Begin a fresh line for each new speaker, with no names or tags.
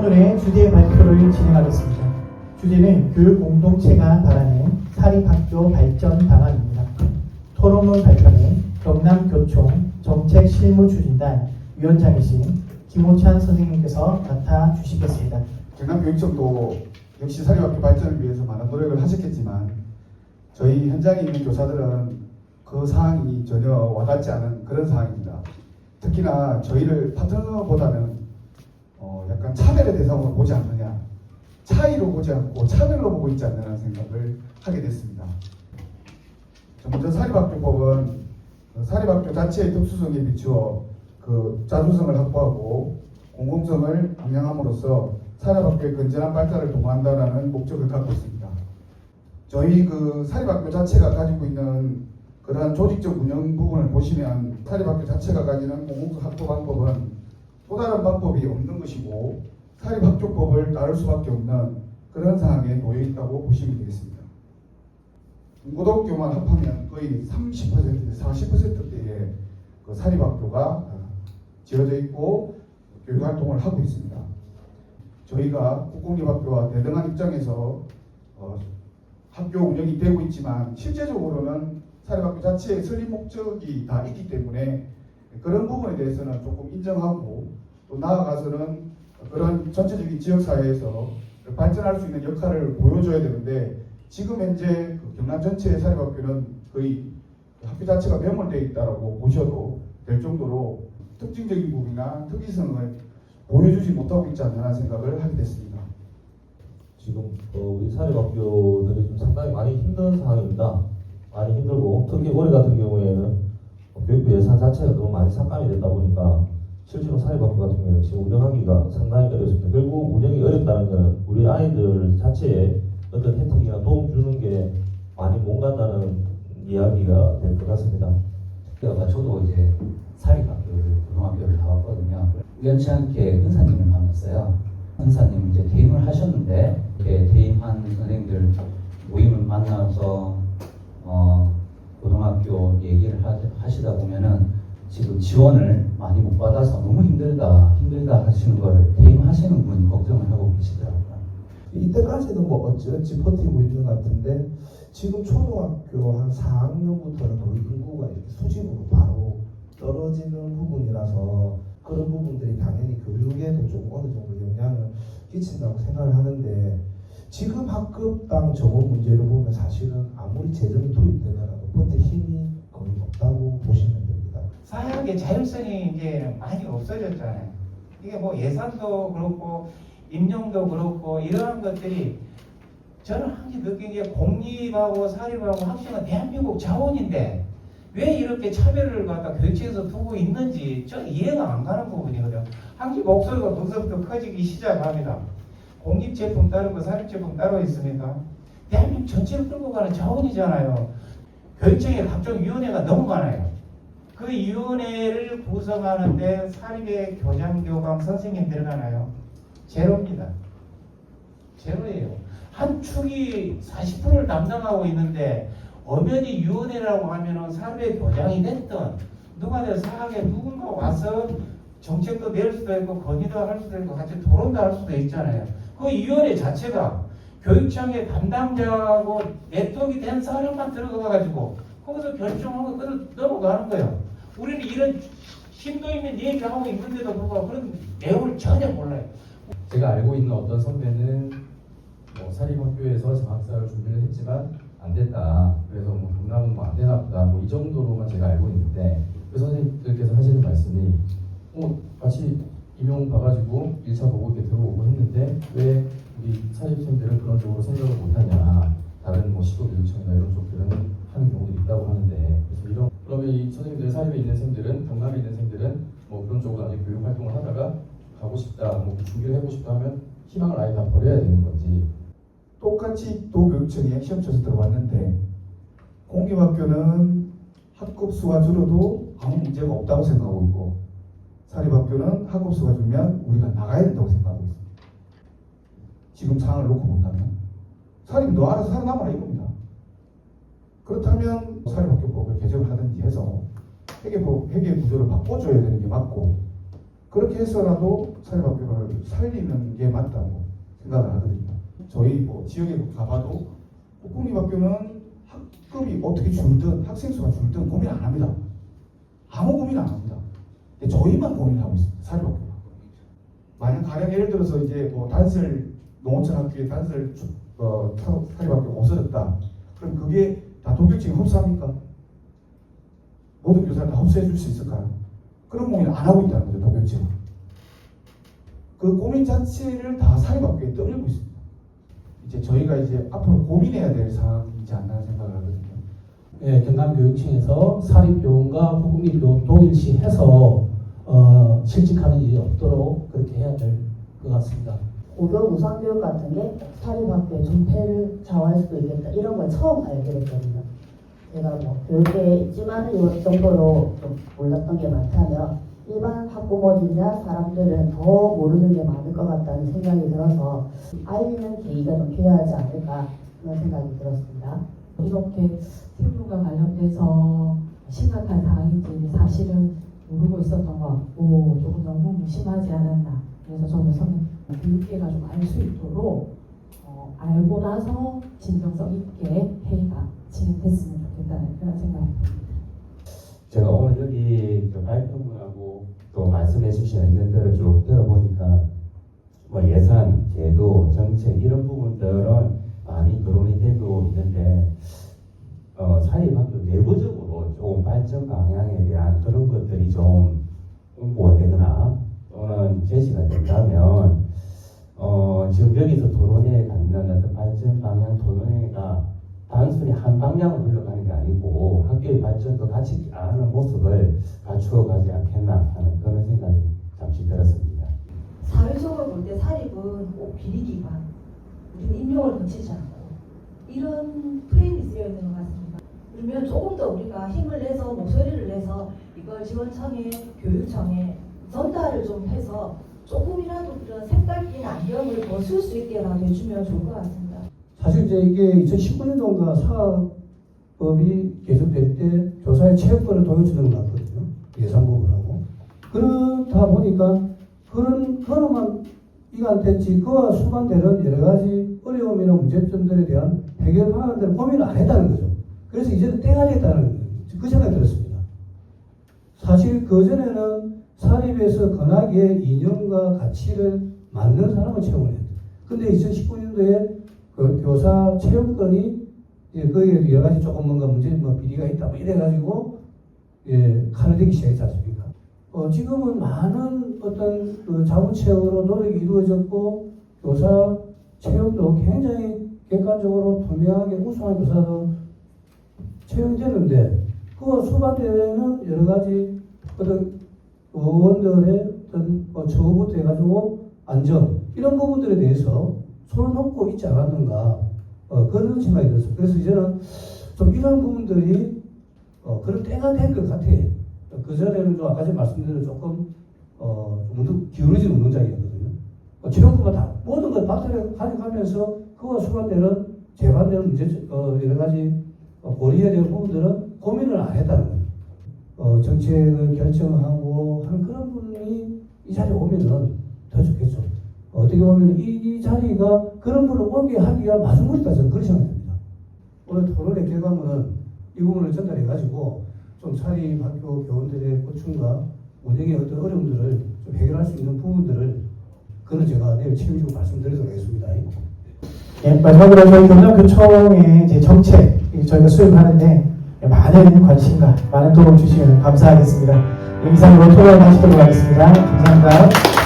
오늘의 주제 발표를 진행하겠습니다. 주제는 교육 공동체가 바라는 사립학교 발전 방안입니다. 토론문 발표는 경남교총 정책실무추진단 위원장이신 김호찬 선생님께서 맡아주시겠습니다.
경남교육청도 역시 사립학교 발전을 위해서 많은 노력을 하셨겠지만 저희 현장에 있는 교사들은 그 상황이 전혀 와닿지 않은 그런 상황입니다. 특히나 저희를 파트너보다는 약간 차별의 대상으로 보지 않느냐, 차이로 보지 않고 차별로 보고 있지 않느냐는 생각을 하게 됐습니다. 먼저 사립학교법은 사립학교 자체의 특수성에 비추어 그 자주성을 확보하고 공공성을 함양함으로써 사립학교의 건전한 발달을 도모한다는 목적을 갖고 있습니다. 저희 그 사립학교 자체가 가지고 있는 그러한 조직적 운영 부분을 보시면 사립학교 자체가 가지는 공공성 확보 방법은 또 다른 방법이 없는 것이고 사립학교법을 따를 수밖에 없는 그런 상황에 놓여 있다고 보시면 되겠습니다. 중고등학교만 합하면 거의 30%, 40%대의 그 사립학교가 지어져 있고 교육활동을 하고 있습니다. 저희가 국공립학교와 대등한 입장에서 학교 운영이 되고 있지만 실제적으로는 사립학교 자체의 설립 목적이 다 있기 때문에 그런 부분에 대해서는 조금 인정하고 또 나아가서는 그런 전체적인 지역사회에서 발전할 수 있는 역할을 보여줘야 되는데 지금 현재 그 경남 전체의 사립학교는 거의 학교 자체가 매몰되어 있다고 보셔도 될 정도로 특징적인 부분이나 특이성을 보여주지 못하고 있지 않나 생각을 하게 됐습니다.
지금 우리 사립학교들이 좀 상당히 많이 힘든 상황입니다. 많이 힘들고 특히 올해 같은 경우에는 교육부 예산 자체가 너무 많이 삭감이 되다 보니까 실제로 사립학교 같은 경우에는 지금 운영하기가 상당히 어렵습니다. 결국 운영이 어렵다는 것은 우리 아이들 자체에 어떤 혜택이나 도움 주는 게 많이 못 간다는 이야기가 될 것 같습니다.
저도 이제 사립학교를 고등학교를 나왔거든요. 우연치 않게 은사님을 만났어요. 은사님 이제 퇴임을 하셨는데 이렇게 퇴임한 선생님들 모임을 만나서 고등학교 얘기를 하시다 보면은 지금 지원을 많이 못 받아서 너무 힘들다 하시는 거를 퇴임하시는 분이 걱정을 하고 계시더라고요.
이때까지는 뭐 어찌어찌 버티고 있는 것 같은데 지금 초등학교 한 4학년부터는 거의 인구가 이렇게 수직으로 바로 떨어지는 부분이라서 그런 부분들이 당연히 교육에도 좀 어느 정도 영향을 끼친다고 생각을 하는데 지금 학급당 정원 문제를 보면 사실은 아무리 재정이 도입되더라도 버틸 힘이 거의 없다고 보시면 됩니다.
사학의 자율성이 이제 많이 없어졌잖아요. 이게 뭐 예산도 그렇고 임용도 그렇고 이러한 것들이 저는 항상 느낀 게 공립하고 사립하고 학생은 대한민국 자원인데 왜 이렇게 차별을 갖다 교육청에서 두고 있는지 저 이해가 안 가는 부분이거든요. 항상 목소리가 거기서부터 커지기 시작합니다. 공립 제품 따르고 사립 제품 따로 있습니까? 대한민국 전체를 끌고 가는 자원이잖아요. 교육청에 각종 위원회가 너무 많아요. 그 위원회를 구성하는데 사립의 교장, 교감, 선생님 들어가나요? 제로입니다. 제로예요. 한 축이 40%를 담당하고 있는데 엄연히 위원회라고 하면은 사립의 교장이 됐든 누가 돼서 사학에 누군가 와서 정책도 낼 수도 있고 건의도 할 수도 있고 같이 토론도 할 수도 있잖아요. 그 위원회 자체가 교육청의 담당자하고 네트워크가 된 사람만 들어가가지고 거기서 결정하고 넘어가는 거예요. 우리는 이런 힘도 있는 얘기하고 있는데도 불구하고 그런 내용을 전혀 몰라요.
제가 알고 있는 어떤 선배는 사립학교에서 장학사를 준비를 했지만 안 됐다. 그래서 경남은 안 되나 보다. 이 정도로만 제가 알고 있는데 그 선생님들께서 하시는 말씀이 같이 임용 봐가지고 1차 보고 이렇게 들어오고 했는데 왜 우리 사립생들은 그런 쪽으로 생각을 못하냐. 다른 시도교육청이나 이런 쪽들은 하는 경우도 있다고 하는데 그래서 그러면 이 선생님들 사립에 있는 생들은 경남에 있는 생들은 그런 쪽으로 아직 교육 활동을 하다가 가고 싶다, 준비를 해보고 싶다 하면 희망을 아예 다 버려야 되는 건지.
똑같이 도교육청에 시험 쳐서 들어왔는데 공립학교는 학급 수가 줄어도 아무 문제가 없다고 생각하고 있고 사립학교는 학급 수가 줄면 우리가 나가야 된다고 생각하고 있습니다. 지금 상황을 놓고 본다면 사립이 너 알아서 살아남아라 이겁니다. 그렇다면 사립학교법을 개정을 하든지 해서 회계 구조를 바꿔줘야 되는 게 맞고 그렇게 해서라도 사립학교를 살리는 게 맞다고 생각을 하거든요. 저희 뭐 지역에 가봐도 국공립학교는 학급이 어떻게 줄든 학생 수가 줄든 고민 안 합니다. 아무 고민 안 합니다. 저희만 고민하고 있습니다. 사립학교가. 만약 가령 예를 들어서 이제 뭐 단설 농어촌 학교에 단설 사립학교가 없어졌다. 그럼 그게 다 도교증에 흡수합니까? 모든 교사를 다 흡수해 줄 수 있을까요? 그런 고민을 안 하고 있다는 거죠, 도교증은. 그 고민 자체를 다 사립학교에 떠밀고 있습니다. 이제 저희가 이제 앞으로 고민해야 될 사항이지 않나 생각을 하거든요.
예, 경남교육청에서 사립교원과 국공립교원 동일시해서 실직하는 일이 없도록 그렇게 해야 될 것 같습니다.
고교 우선교육 같은 게 사립학교의 존폐를 좌우할 수도 있겠다 이런 걸 처음 알게 됐거든요. 제가 뭐 교육계에 있지만 이 정도로 좀 몰랐던 게 많다면 일반 학부모들이나 사람들은 더 모르는 게 많을 것 같다는 생각이 들어서 알리는 계기가 좀 필요하지 않을까 그런 생각이 들었습니다.
이렇게 생존과 관련돼서 심각한 상황인지 사실은 모르고 있었던 것 같고 조금 너무 무심하지 않았나. 그래서 저는 교육계가 좀 알 수 있도록 알고 나서 진정성 있게 회의가 진행됐으면 좋겠다는 그런 생각입니다.
제가 오늘 여기 발표문하고 또 말씀해 주신 의견들을 쭉 들어보니까 뭐 예산, 제도, 정책 이런 부분들은 많이 거론이 되고 있는데 사립학교 내부적으로 좀 발전 방향에 대한 그런 것들이 좀 홍보가 되거나 또는 제시가 된다면 지금 여기서 토론회에 갖는 어떤 발전 방향 토론회가 단순히 한 방향으로 흘러가는 게 아니고 학교의 발전도 같이 하는 모습을 갖추어 가지 않겠나 하는 그런 생각이 잠시 들었습니다.
사회적으로 볼 때 사립은 꼭 비리기관, 우리는 임용을 거치지 않고 이런 프레임이 쓰여 있는 것 같습니다. 그러면 조금 더 우리가 힘을 내서 목소리를 내서 이걸 지원청에 교육청에 전달을 좀 해서 조금이라도 그런 색깔 낀 안경을 벗을 수 있게라도 해주면 좋을 것 같습니다.
사실 이제 이게 2019년도인가 사업법이 개정될 때 교사의 체육권을 도입되는 것 같거든요. 예산 부분하고. 그렇다 보니까 그런만 이가 안 됐지 그와 수반되는 여러 가지 어려움이나 문제점들에 대한 해결 방안들을 고민을 안 했다는 거죠. 그래서 이제는 때가 됐다는 그 생각이 들었습니다. 사실 그전에는 사립에서 건하게 이념과 가치를 맞는 사람을 채용을 했죠. 근데 2019년도에 그 교사 채용권이 거기에 여러 가지 조금 뭔가 문제, 비리가 있다, 이래가지고, 칼을 대기 시작했지 않습니까? 지금은 많은 어떤 그 자부채용으로 노력이 이루어졌고, 교사 채용도 굉장히 객관적으로 투명하게 우수한 교사도 채용이 되는데, 그와 수반되는 여러 가지 어떤 의원들의 어떤 처우부터 해가지고 안전, 이런 부분들에 대해서 손을 놓고 있지 않았는가 그런 생각이 들었어요. 그래서 이제는 좀 이런 부분들이 그런 때가 된 것 같아요. 그전에는 좀 아까 전에 말씀드린 조금 기울어진 운동장이었거든요. 지금껏 다 모든 걸 박탈해 가져가면서 그와 수반되는 재반되는 문제 여러 가지 고려해야 되는 부분들은 고민을 안 했다는 거예요. 정책을 결정하고 하는 그런 분이 이 자리에 오면은 더 좋겠죠. 어떻게 보면 이 자리가 그런 분을 오게 하기가 마중물이다 저는 그렇게 생각합니다. 오늘 토론의 결과물은 이 부분을 전달해가지고 좀 사립학교 교원들의 고충과 운영의 어떤 어려움들을 좀 해결할 수 있는 부분들을 그는 제가 내일 책임지고 말씀드리도록 하겠습니다.
예, 마지막으로 저희 경남교총의 이제 정책 저희가 수립하는데 많은 관심과 많은 도움 주시면 감사하겠습니다. 이상으로 토론하시도록 하겠습니다. 감사합니다.